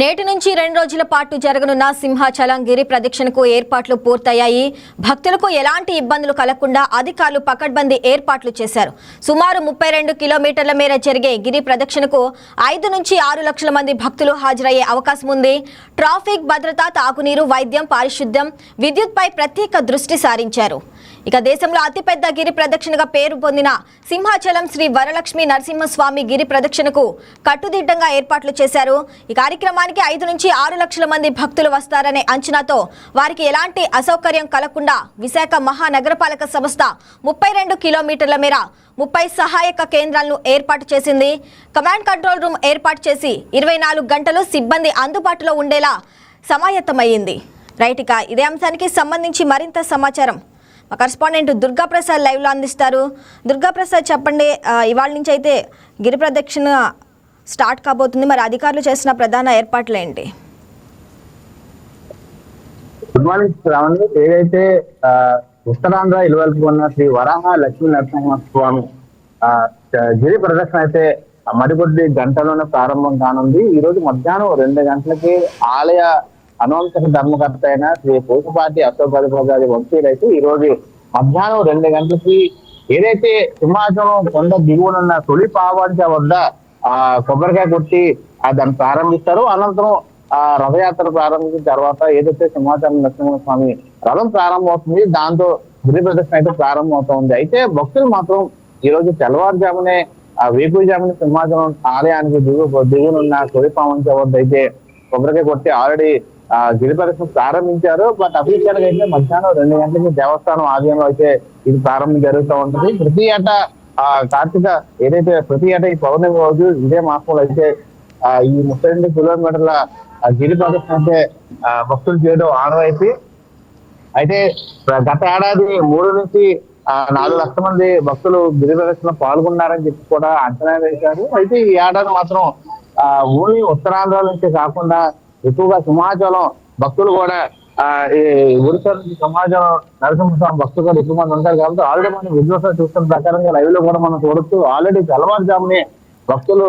నేటి నుంచి 2 రోజుల పాటు జరగనున్న సింహాచలం గిరి ప్రదక్షిణకు ఏర్పాట్లు పూర్తయ్యాయి. భక్తులకు ఎలాంటి ఇబ్బందులు కలగకుండా అధికారులు పకడ్బందీ ఏర్పాట్లు చేశారు. సుమారు 32 కిలోమీటర్ల మేర జరిగే గిరి ప్రదక్షిణకు 5 నుంచి 6 లక్షల మంది భక్తులు హాజరయ్యే అవకాశం ఉంది. ట్రాఫిక్ భద్రత, తాగునీరు, వైద్యం, పారిశుద్ధ్యం, విద్యుత్పై ప్రత్యేక దృష్టి సారించారు. ఇక దేశంలో అతిపెద్ద గిరి ప్రదక్షిణగా పేరు పొందిన సింహాచలం శ్రీ వరలక్ష్మి నరసింహస్వామి గిరి ప్రదక్షిణకు కట్టుదిట్టంగా ఏర్పాట్లు చేశారు. ఈ కార్యక్రమానికి 5 నుంచి 6 లక్షల మంది భక్తులు వస్తారనే అంచనాతో వారికి ఎలాంటి అసౌకర్యం కలగకుండా విశాఖ మహానగరపాలక సంస్థ 32 కిలోమీటర్ల మేర 30 సహాయక కేంద్రాలను ఏర్పాటు చేసింది. కమాండ్ కంట్రోల్ రూమ్ ఏర్పాటు చేసి 24 గంటలు సిబ్బంది అందుబాటులో ఉండేలా సమాయత్తమైంది. రైట్, ఇక ఇదే అంశానికి సంబంధించి మరింత సమాచారం మా కరెస్పాండెంట్ దుర్గాప్రసాద్ లైవ్లో అందిస్తారు. దుర్గాప్రసాద్, చెప్పండి, ఇవాళ నుంచి అయితే గిరి ప్రదక్షిణ స్టార్ట్ కాబోతుంది. మరి అధికారులు చేసిన ప్రధాన ఏర్పాట్లు ఏంటి? Good morning Shravani. ఏదైతే ఉత్తరాంధ్ర ఇలువలకు ఉన్న శ్రీ వరాహ లక్ష్మీ నరసింహస్వామి గిరి ప్రదక్షిణ అయితే మరికొద్ది గంటలోనే ప్రారంభం కానుంది. ఈ రోజు మధ్యాహ్నం 2 గంటలకి ఆలయ అనవంతక ధర్మకర్త అయిన శ్రీ పూసపాటి అశోక్ గజపతి వంశీయులు అయితే ఈ రోజు మధ్యాహ్నం 2 గంటలకి ఏదైతే సింహాచలం కొండ దిగువనున్న తొలి పావంచ వద్ద కొబ్బరికాయ కొట్టి దాన్ని ప్రారంభిస్తారు. అనంతరం రథయాత్ర ప్రారంభించిన తర్వాత ఏదైతే సింహాచలం నరసింహస్వామి రథం ప్రారంభమవుతుంది, దాంతో గిరి ప్రదక్షిణ అయితే ప్రారంభమవుతుంది. అయితే భక్తులు మాత్రం ఈ రోజు తెల్లవారుజామునే వేకువజామునే సింహాచలం ఆలయానికి దిగునున్న తొలి పావంచ వద్ద అయితే కొబ్బరికాయ కొట్టి ఆల్రెడీ గిరి ప్రదక్షిణ ప్రారంభించారు. బట్ అఫీషియల్ గా అయితే మధ్యాహ్నం 2 గంటలకి దేవస్థానం ఆలయంలో అయితే ఇది ప్రారంభం జరుగుతూ ఉంటుంది. ప్రతి ఏటా కార్తీక ఏదైతే ప్రతి ఏటా ఈ పౌర్ణమి రోజు ఇదే మాసంలో అయితే ఈ 32 కిలోమీటర్ల గిరి ప్రదక్షిణ అయితే భక్తులు చేయడం ఆనవాయితీ. అయితే గత ఏడాది 3 నుంచి 4 లక్షల మంది భక్తులు గిరి ప్రదక్షిణ పాల్గొన్నారని చెప్పి కూడా అంచనా వేశారు. అయితే ఈ ఏడాది మాత్రం ఓన్లీ ఉత్తరాంధ్ర నుంచే కాకుండా ఎక్కువగా సింహాచలం భక్తులు కూడా ఈ ఒరిస్సా నుంచి సింహాచలం నరసింహస్వామి భక్తులు కూడా ఎక్కువ మంది ఉంటారు కాబట్టి ఆల్రెడీ మనం విజువల్స్ చూస్తున్న ప్రకారంగా లైవ్ లో కూడా మనం చూడొచ్చు. ఆల్రెడీ తెల్లవారుజామునే భక్తులు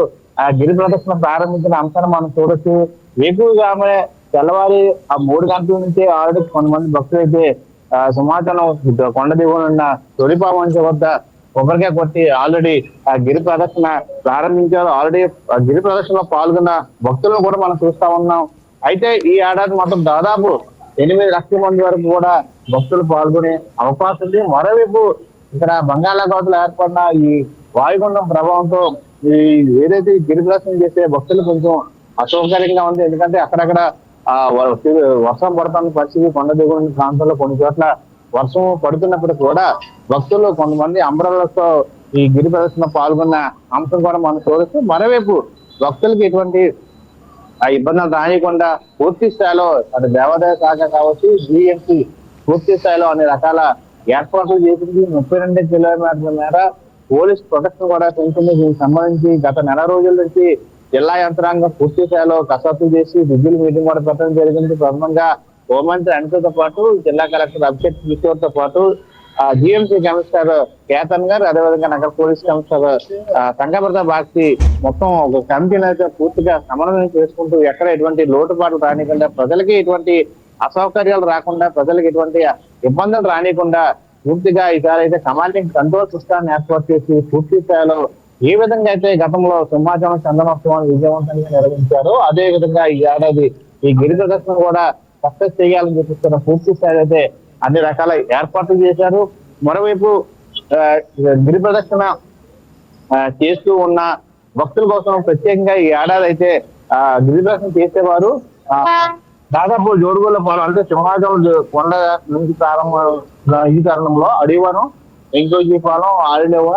గిరి ప్రదక్షిణ ప్రారంభించిన అంశాన్ని మనం చూడొచ్చు. ఎక్కువగానే తెల్లవారి 3 గంటల నుంచి ఆల్రెడీ కొంతమంది భక్తులు అయితే సింహాచలం కొండ దిగువనున్న తొలిపావంచ వద్ద కొబ్బరికాయ కొట్టి ఆల్రెడీ గిరి ప్రదక్షిణ ప్రారంభించారు. ఆల్రెడీ గిరి ప్రదక్షిణలో పాల్గొన్న భక్తులను కూడా మనం చూస్తా ఉన్నాం. అయితే ఈ ఏడాది మొత్తం దాదాపు 8 లక్షల మంది వరకు కూడా భక్తులు పాల్గొనే అవకాశం ఉంది. మరోవైపు ఇక్కడ బంగాళాఖాతంలో ఏర్పడిన ఈ వాయుగుండం ప్రభావంతో ఈ ఏదైతే గిరి ప్రదక్షిణ చేసే భక్తులు కొంచెం అసౌకర్యంగా ఉంది. ఎందుకంటే అక్కడక్కడ వర్షం పడుతున్న పరిస్థితి, కొండ దిగువ ప్రాంతాల్లో కొన్ని చోట్ల వర్షం పడుతున్నప్పుడు కూడా భక్తులు కొంతమంది అంబ్రెల్లాతో ఈ గిరి ప్రదర్శన పాల్గొన్న అంశం కూడా మనం చూడొచ్చు. మరోవైపు భక్తులకి ఎటువంటి ఇబ్బందులు రానియకుండా పూర్తి స్థాయిలో అటు దేవాదాయ శాఖ కావచ్చు, జిఎంసీ పూర్తి స్థాయిలో అన్ని రకాల ఏర్పాట్లు చేసింది. 32 కిలోమీటర్ల మేర పోలీస్ ప్రొటెక్షన్ కూడా పెంచింది. దీనికి సంబంధించి గత నెల రోజుల నుంచి జిల్లా యంత్రాంగం పూర్తి స్థాయిలో కసరత్తు చేసి రివ్యూలు మీటింగ్ కూడా పెట్టడం జరిగింది. ప్రధానంగా హోంమంత్రి అనితతో పాటు జిల్లా కలెక్టర్ అభిషేక్ కిషోర్ తో పాటు జిఎంసీ కమిషనర్ కేతన్ గారు, అదేవిధంగా నగర పోలీస్ కమిషనర్ సంగప్రద బాక్సి మొత్తం ఒక కమిటీని అయితే పూర్తిగా సమన్వయం చేసుకుంటూ ఎక్కడ ఎటువంటి లోటుపాట్లు రానికుండా, ప్రజలకి ఎటువంటి అసౌకర్యాలు రాకుండా, ప్రజలకు ఎటువంటి ఇబ్బందులు రానికుండా పూర్తిగా ఈసారి అయితే కమాండింగ్ కంట్రోల్ సిస్టాన్ని ఏర్పాటు చేసి పూర్తి స్థాయిలో ఏ విధంగా అయితే గతంలో సింహాచలం చందనోత్సవాన్ని విజయవంతంగా నిర్వహించారో అదే విధంగా ఈ ఏడాది ఈ గిరి ప్రదర్శన కూడా సక్సెస్ చేయాలని చెప్పిస్తున్న పూర్తి స్థాయి అయితే అన్ని రకాల ఏర్పాట్లు చేశారు. మరోవైపు గిరి ప్రదక్షిణ చేస్తూ ఉన్న భక్తుల కోసం ప్రత్యేకంగా ఈ ఏడాది అయితే గిరి ప్రదక్షిణ చేసేవారు దాదాపు జోడుగుల పాలెం అంటే సింహాచలం కొండ నుంచి ఈ కారణంలో అడివనం, Venkoji Palem, Arilova,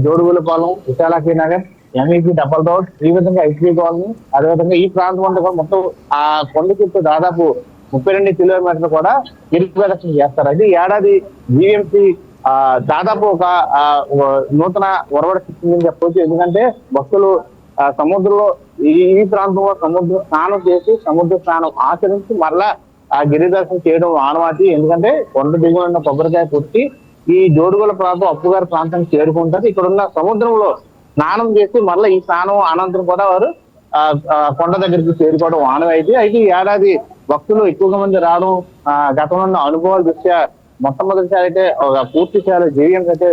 Jodugulla Palem, Visalakshi Nagar, MEP double road, ఈ విధంగా ఐటీ కాలనీ, అదేవిధంగా ఈ ప్రాంతం అంతా కూడా మొత్తం ఆ కొండ చుట్టూ దాదాపు 32 కిలోమీటర్లు కూడా గిరి ప్రదక్షిణ చేస్తారు. అయితే ఈ ఏడాది జీవీఎంసీ దాదాపు ఒక నూతన ఒరవడి సృష్టిందని చెప్పవచ్చు. ఎందుకంటే భక్తులు సముద్రంలో ఈ ప్రాంతంలో సముద్ర స్నానం చేసి సముద్ర స్నానం ఆచరించి మరలా ఆ గిరి దర్శనం చేయడం ఆనవాతి. ఎందుకంటే కొండ దిగువన కొబ్బరికాయ కొట్టి ఈ జోడుగుల ప్రాంతం అప్పుగారి ప్రాంతానికి చేరుకుంటారు. ఇక్కడ ఉన్న సముద్రంలో స్నానం చేసి మరలా ఈ స్నానం అనంతరం కూడా వారు కొండ దగ్గరికి చేరుకోవడం ఆనవాయితీ. అయితే ఈ ఏడాది భక్తులు ఎక్కువగా మంది రావడం గతంలో ఉన్న అనుభవాల దృష్ట్యా మొట్టమొదటిసారి అయితే పూర్తి స్థాయిలో జేవిఎం అయితే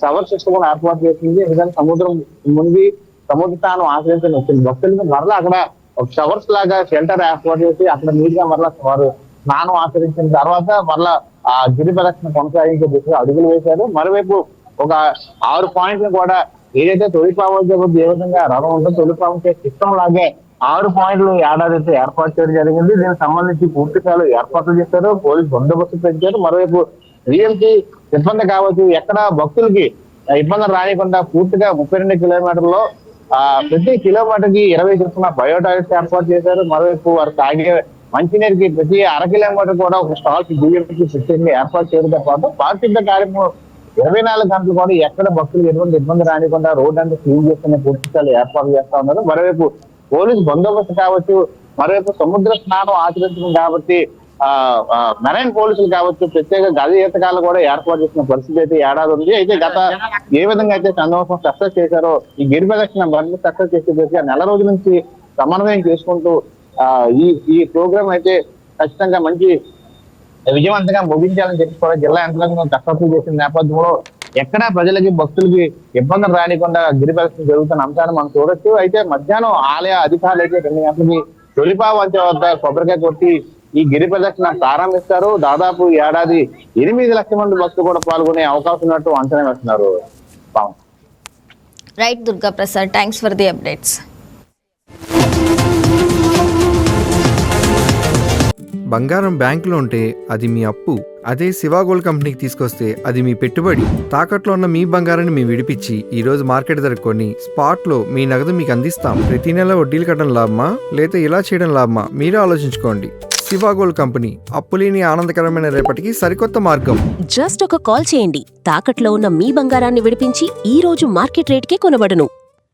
షవర్ సిస్టమ్ ఏర్పాటు చేసింది. ఎందుకంటే సముద్రం మునిగి సముద్ర స్థానం ఆశ్రయించని వచ్చింది భక్తులకు మరలా అక్కడ ఒక షవర్స్ లాగా షెల్టర్ ఏర్పాటు చేసి అక్కడ నీట్గా మరలా వారు స్నానం ఆచరించిన తర్వాత మరలా ఆ గిరి ప్రదక్షిణ కొనసాగించే దిశగా అడుగులు వేశారు. మరోవైపు ఒక 6 పాయింట్లు కూడా ఏదైతే తొలిపావతి ఏ విధంగా రథం ఉందో తొలిపావతి సిస్టమ్ లాగే 6 పాయింట్లు ఏడాది అయితే ఏర్పాటు చేయడం జరిగింది. దీనికి సంబంధించి పూర్తి స్థాయిలో ఏర్పాట్లు చేశారు, పోలీసు బందోబస్తు పెంచారు. మరోవైపు రీఎంసీ సిబ్బంది కావచ్చు ఎక్కడ భక్తులకి ఇబ్బందులు రానికుండా పూర్తిగా 32 కిలోమీటర్లో ప్రతి కిలోమీటర్ కి 20 చొప్పున బయోటాయిలెట్స్ ఏర్పాటు చేశారు. మరోవైపు వారు తాగే మంచినీరుకి ప్రతి 1/2 కిలోమీటర్ కూడా ఒక స్టాల్ బియ్యంకి ప్రత్యేకంగా ఏర్పాటు చేయడంతో పాటు పారిశుద్ధ కార్యక్రమం 24 గంటలు కూడా ఎక్కడ భక్తులకు ఎటువంటి ఇబ్బంది రానికుండా రోడ్ అంతా క్లీన్ చేసుకునే పూర్తి స్థాయిలో ఏర్పాటు చేస్తా ఉన్నారు. మరోవైపు పోలీసు బందోబస్తు కావచ్చు, మరోవైపు సముద్ర స్నానం ఆచరించడం కాబట్టి మెరైన్ పోలీసులు కావచ్చు ప్రత్యేక గది ఈతకాలు కూడా ఏర్పాటు చేసిన పరిస్థితి అయితే ఏడాది ఉంది. అయితే గత ఏ విధంగా అయితే చంద్రబాబు సక్సెస్ చేశారో ఈ గిరి ప్రదక్షిణ మరింత సక్సెస్ చేసే నెల రోజుల నుంచి సమన్వయం చేసుకుంటూ ఈ ప్రోగ్రామ్ అయితే ఖచ్చితంగా మంచి విజయవంతంగా ముగించాలని చెప్పి కూడా జిల్లా యంత్రాంగం కసరత్తు చేసిన నేపథ్యంలో ఎక్కడా ప్రజలకి భక్తులకి ఇబ్బందులు రానికుండా గిరి ప్రదక్షిణ జరుగుతున్న అంశాన్ని మనం చూడొచ్చు. అయితే మధ్యాహ్నం ఆలయ అధికారులు అయితే 2 గంటలకి తొలిపావంచ వద్ద కొబ్బరికాయ కొట్టి ఈ గిరి ప్రదక్షిణ ప్రారంభిస్తారు. దాదాపు ఏడాది 8 లక్షల మంది భక్తులు కూడా పాల్గొనే అవకాశం ఉన్నట్టు అంచనా వేస్తున్నారు. Right Durga Prasad, thanks for the updates. బంగారం బ్యాంకులో ఉంటే అది మీ అప్పు, అదే శివా గోల్డ్ కంపెనీకి తీసుకొస్తే అది మీ పెట్టుబడి. తాకట్లో ఉన్న మీ బంగారాన్ని మేము విడిపించి ఈ రోజు మార్కెట్ ధర కొని స్పాట్ లో మీ నగదు మీకు అందిస్తాం. ప్రతి నెల వడ్డీలు కట్టడం లాభమా లేదా ఇలా చేయడం లాభమా మీరే ఆలోచించుకోండి. శివా గోల్డ్ కంపెనీ, అప్పులేని ఆనందకరమైన రేపటికి సరికొత్త మార్గం. జస్ట్ ఒక కాల్ చేయండి, తాకట్లో ఉన్న మీ బంగారాన్ని విడిపించి ఈ రోజు మార్కెట్ రేట్కే కొనబడును.